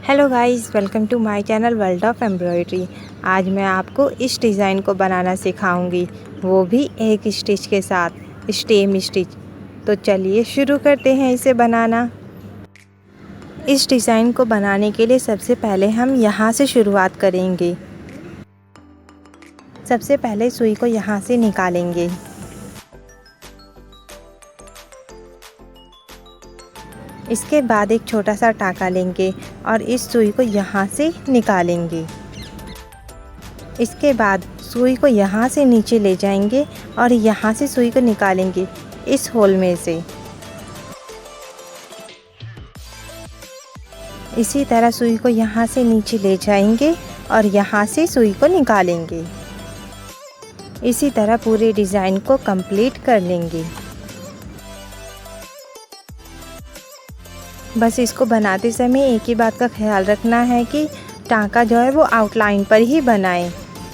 Hello guys, welcome to my channel world of embroidery. आज मैं आपको इस डिज़ाइन को बनाना सिखाऊंगी, वो भी एक स्टिच के साथ, स्टेम स्टिच। तो चलिए शुरू करते हैं इसे बनाना। इस डिज़ाइन को बनाने के लिए सबसे पहले हम यहाँ से शुरुआत करेंगे। सबसे पहले सुई को यहाँ से निकालेंगे। इसके बाद एक छोटा सा टाँका लेंगे और इस सुई को यहाँ से निकालेंगे। इसके बाद सुई को यहाँ से नीचे ले जाएंगे और यहाँ से सुई को निकालेंगे इस होल में से। इसी तरह सुई को यहाँ से नीचे ले जाएंगे और यहाँ से सुई को निकालेंगे। इसी तरह पूरे डिज़ाइन को कंप्लीट कर लेंगे। बस इसको बनाते समय एक ही बात का ख्याल रखना है कि टाँका जो है वो आउटलाइन पर ही बनाएं,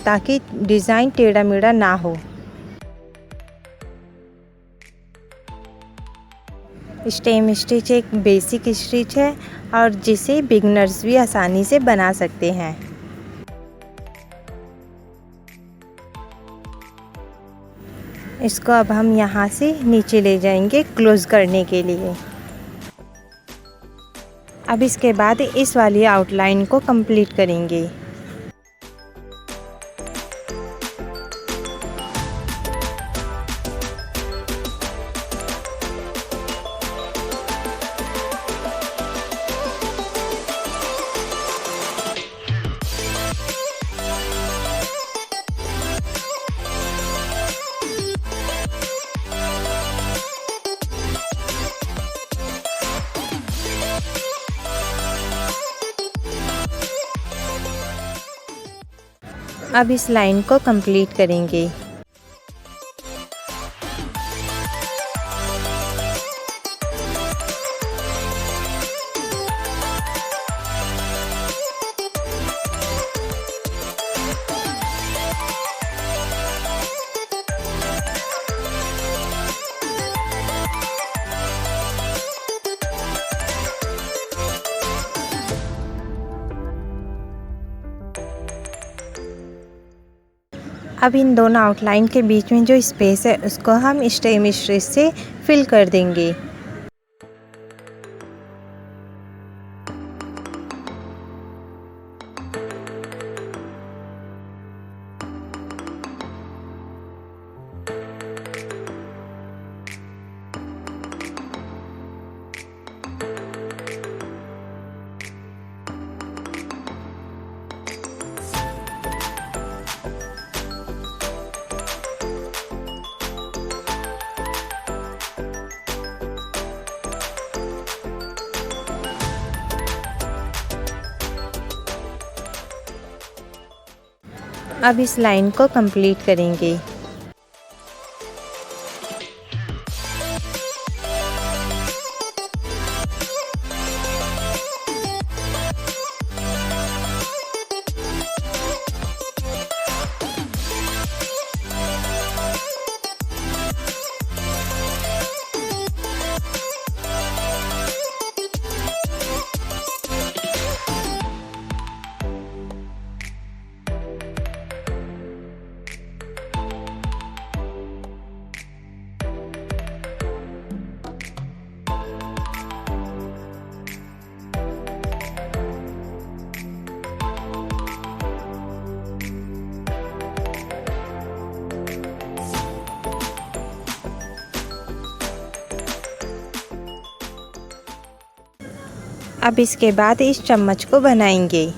ताकि डिज़ाइन टेढ़ा मेढ़ा ना हो। स्टेम स्टिच एक बेसिक स्टिच है और जिसे बिगनर्स भी आसानी से बना सकते हैं। इसको अब हम यहाँ से नीचे ले जाएंगे क्लोज करने के लिए। अब इसके बाद इस वाली आउटलाइन को कंप्लीट करेंगे। अब इस लाइन को कंप्लीट करेंगे। अब इन दोनों आउटलाइन के बीच में जो स्पेस है उसको हम स्टेम स्टिच से फिल कर देंगे। अब इस लाइन को कंप्लीट करेंगे। अब इसके बाद इस चम्मच को बनाएंगे।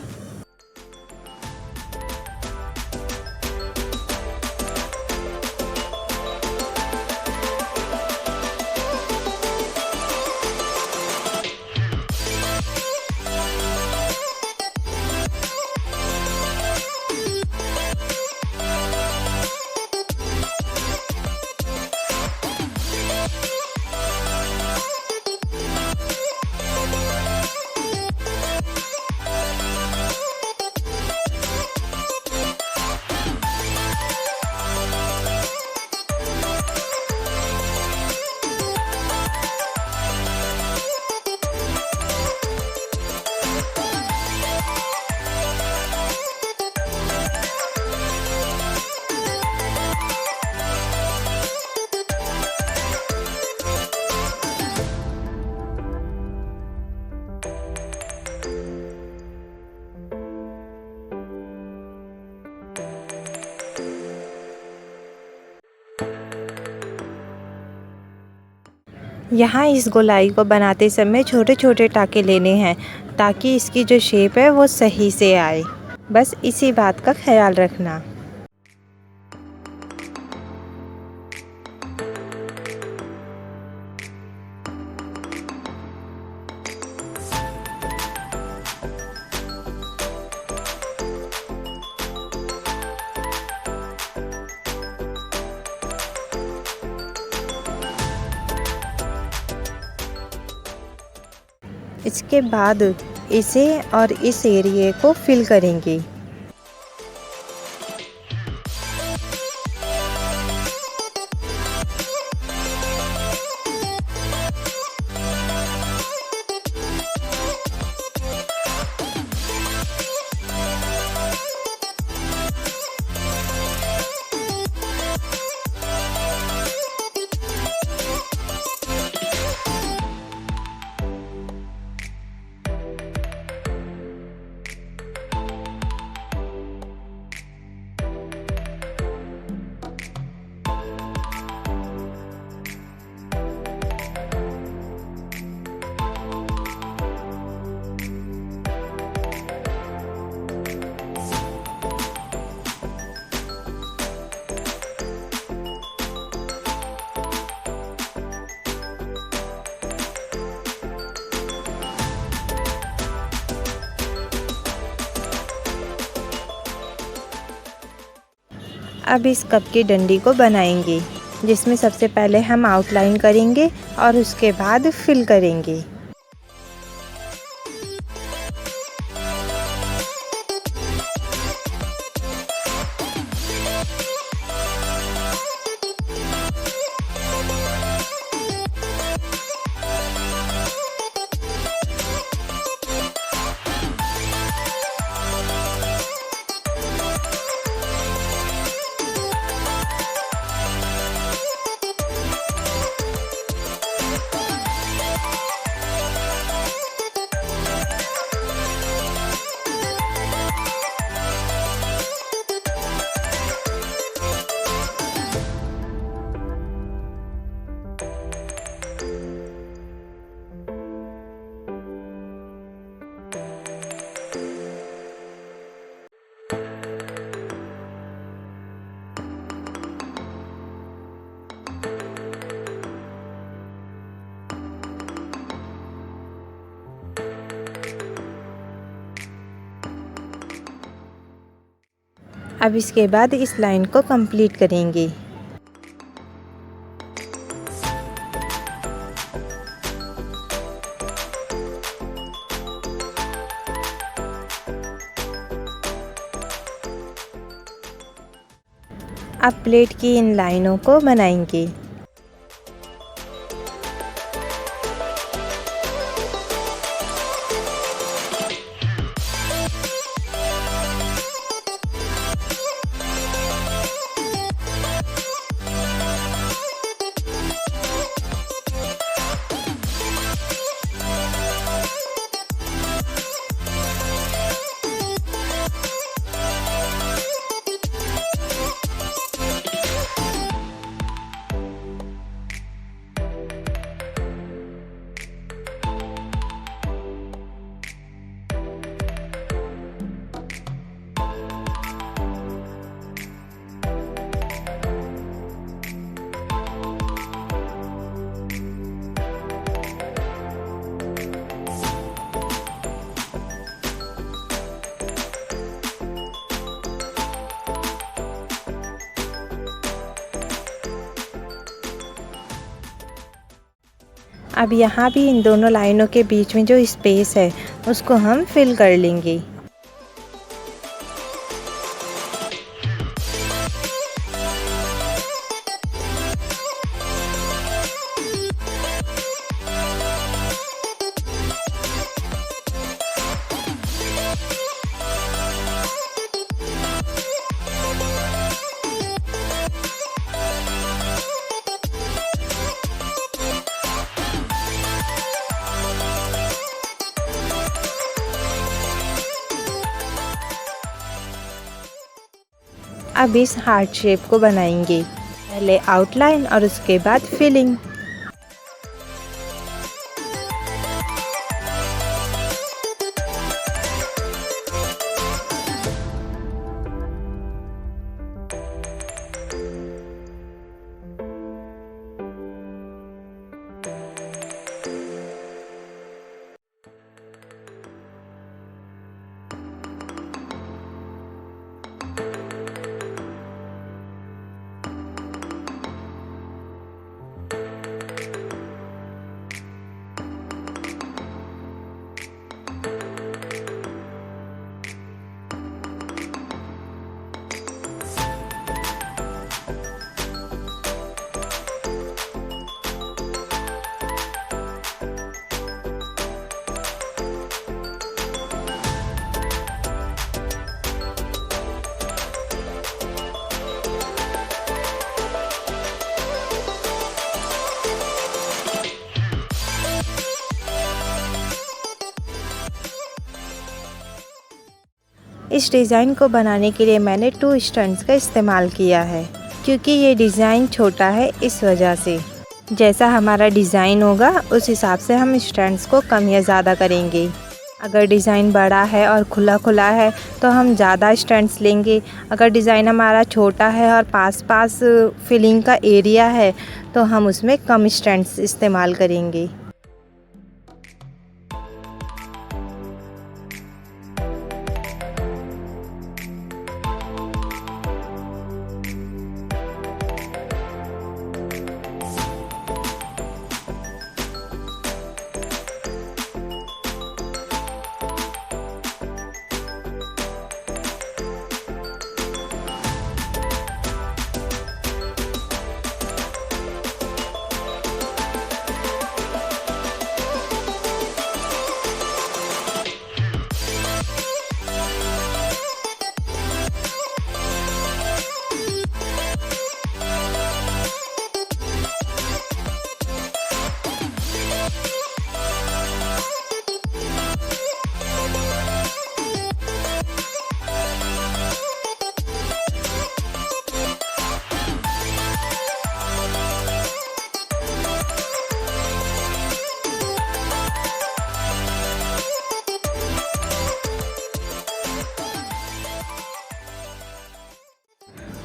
यहाँ इस गोलाई को बनाते समय छोटे छोटे टाँके लेने हैं ताकि इसकी जो शेप है वो सही से आए। बस इसी बात का ख्याल रखना। इसके बाद इसे और इस एरिया को फिल करेंगे। अब इस कप की डंडी को बनाएंगे, जिसमें सबसे पहले हम आउटलाइन करेंगे और उसके बाद फिल करेंगे। अब इसके बाद इस लाइन को कंप्लीट करेंगे। अब प्लेट की इन लाइनों को बनाएंगे। अब यहाँ भी इन दोनों लाइनों के बीच में जो स्पेस है उसको हम फिल कर लेंगे। अब इस हार्ट शेप को बनाएंगे, पहले आउटलाइन और उसके बाद फिलिंग। इस डिज़ाइन को बनाने के लिए मैंने 2 स्टड्स का इस्तेमाल किया है, क्योंकि ये डिज़ाइन छोटा है इस वजह से। जैसा हमारा डिज़ाइन होगा उस हिसाब से हम स्टड्स को कम या ज़्यादा करेंगे। अगर डिज़ाइन बड़ा है और खुला खुला है तो हम ज़्यादा स्टड्स लेंगे। अगर डिज़ाइन हमारा छोटा है और पास पास फिलिंग का एरिया है तो हम उसमें कम स्टड्स इस्तेमाल करेंगे।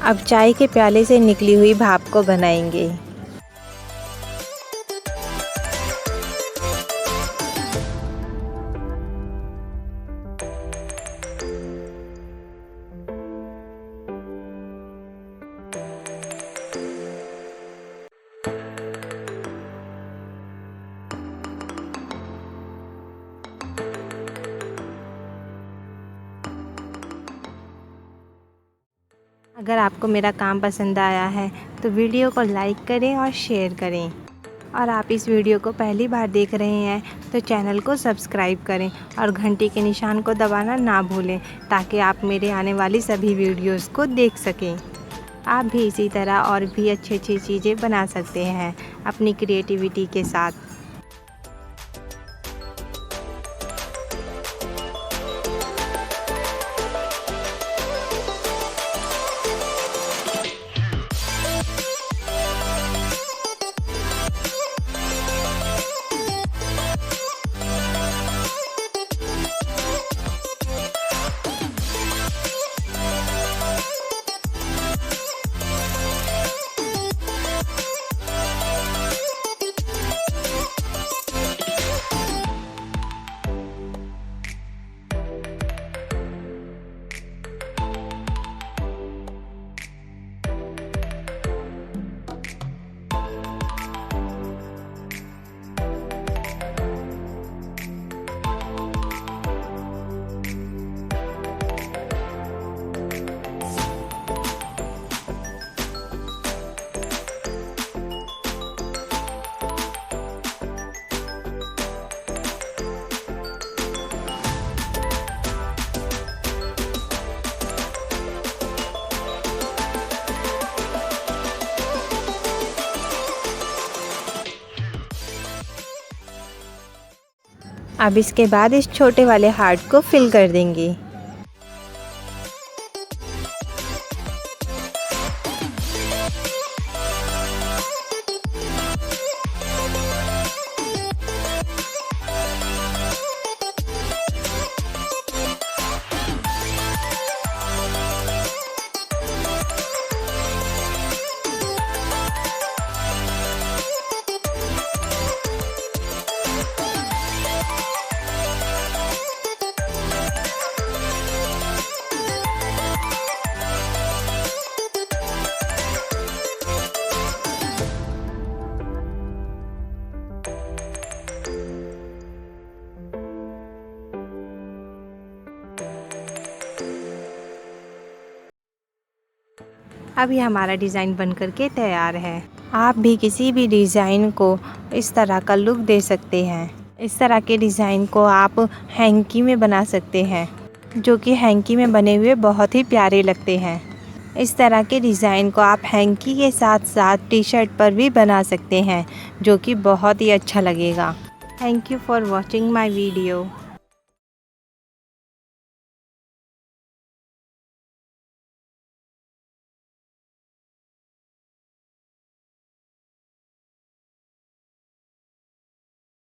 अब चाय के प्याले से निकली हुई भाप को बनाएंगे। अगर आपको मेरा काम पसंद आया है तो वीडियो को लाइक करें और शेयर करें, और आप इस वीडियो को पहली बार देख रहे हैं तो चैनल को सब्सक्राइब करें और घंटी के निशान को दबाना ना भूलें, ताकि आप मेरे आने वाली सभी वीडियोस को देख सकें। आप भी इसी तरह और भी अच्छी चीज़ें बना सकते हैं अपनी क्रिएटिविटी के साथ। अब इसके बाद इस छोटे वाले हार्ट को फिल कर देंगे। अभी हमारा डिज़ाइन बन करके तैयार है। आप भी किसी भी डिज़ाइन को इस तरह का लुक दे सकते हैं। इस तरह के डिज़ाइन को आप हैंकी में बना सकते हैं, जो कि हैंकी में बने हुए बहुत ही प्यारे लगते हैं। इस तरह के डिज़ाइन को आप हैंकी के साथ साथ टी शर्ट पर भी बना सकते हैं, जो कि बहुत ही अच्छा लगेगा। Thank you for watching my video.